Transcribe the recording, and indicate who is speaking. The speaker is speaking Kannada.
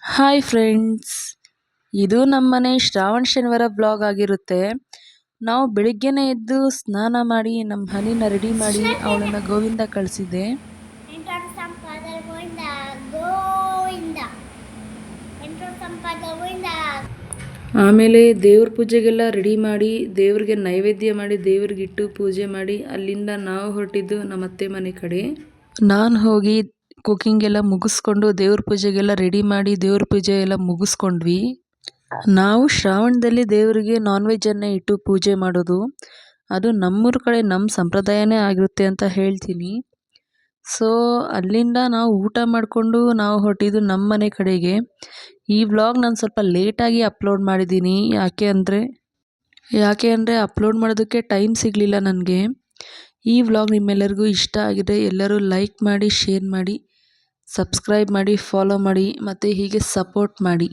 Speaker 1: ಹಾಯ್ ಫ್ರೆಂಡ್ಸ್, ಇದು ನಮ್ಮನೆ ಶ್ರಾವಣ ಶನಿವಾರ ಬ್ಲಾಗ್ ಆಗಿರುತ್ತೆ. ನಾವು ಬೆಳಿಗ್ಗೆನೇ ಎದ್ದು ಸ್ನಾನ ಮಾಡಿ ನಮ್ಮ ಹನಿನ ರೆಡಿ ಮಾಡಿ ಅವಳನ್ನು ಗೋವಿಂದ ಕಳಿಸಿದ್ದೆ. ಆಮೇಲೆ ದೇವ್ರ ಪೂಜೆಗೆಲ್ಲ ರೆಡಿ ಮಾಡಿ ದೇವ್ರಿಗೆ ನೈವೇದ್ಯ ಮಾಡಿ ದೇವ್ರಿಗಿಟ್ಟು ಪೂಜೆ ಮಾಡಿ ಅಲ್ಲಿಂದ ನಾವು ಹೊರಟಿದ್ದು ನಮ್ಮ ಅತ್ತೆ ಮನೆ ಕಡೆ. ನಾನು ಹೋಗಿ ಕುಕ್ಕಿಂಗ್ ಎಲ್ಲ ಮುಗಿಸ್ಕೊಂಡು ದೇವ್ರ ಪೂಜೆಗೆಲ್ಲ ರೆಡಿ ಮಾಡಿ ದೇವ್ರ ಪೂಜೆ ಎಲ್ಲ ಮುಗಿಸ್ಕೊಂಡ್ವಿ. ನಾವು ಶ್ರಾವಣದಲ್ಲಿ ದೇವರಿಗೆ ನಾನ್ ವೆಜ್ಜನ್ನೇ ಇಟ್ಟು ಪೂಜೆ ಮಾಡೋದು, ಅದು ನಮ್ಮೂರ ಕಡೆ ನಮ್ಮ ಸಂಪ್ರದಾಯನೇ ಆಗಿರುತ್ತೆ ಅಂತ ಹೇಳ್ತೀನಿ. ಸೊ ಅಲ್ಲಿಂದ ನಾವು ಊಟ ಮಾಡಿಕೊಂಡು ನಾವು ಹೊರಟಿದ್ದು ನಮ್ಮ ಮನೆ ಕಡೆಗೆ. ಈ ವ್ಲಾಗ್ ನಾನು ಸ್ವಲ್ಪ ಲೇಟಾಗಿ ಅಪ್ಲೋಡ್ ಮಾಡಿದ್ದೀನಿ, ಯಾಕೆ ಅಂದರೆ ಅಪ್ಲೋಡ್ ಮಾಡೋದಕ್ಕೆ ಟೈಮ್ ಸಿಗಲಿಲ್ಲ ನನಗೆ. ಈ ವ್ಲಾಗ್ ನಿಮ್ಮೆಲ್ಲರಿಗೂ ಇಷ್ಟ ಆಗಿದೆ, ಎಲ್ಲರೂ ಲೈಕ್ ಮಾಡಿ, ಶೇರ್ ಮಾಡಿ, ಸಬ್ಸ್ಕ್ರೈಬ್ ಮಾಡಿ, ಫಾಲೋ ಮಾಡಿ ಮತ್ತು ಹೀಗೆ ಸಪೋರ್ಟ್ ಮಾಡಿ.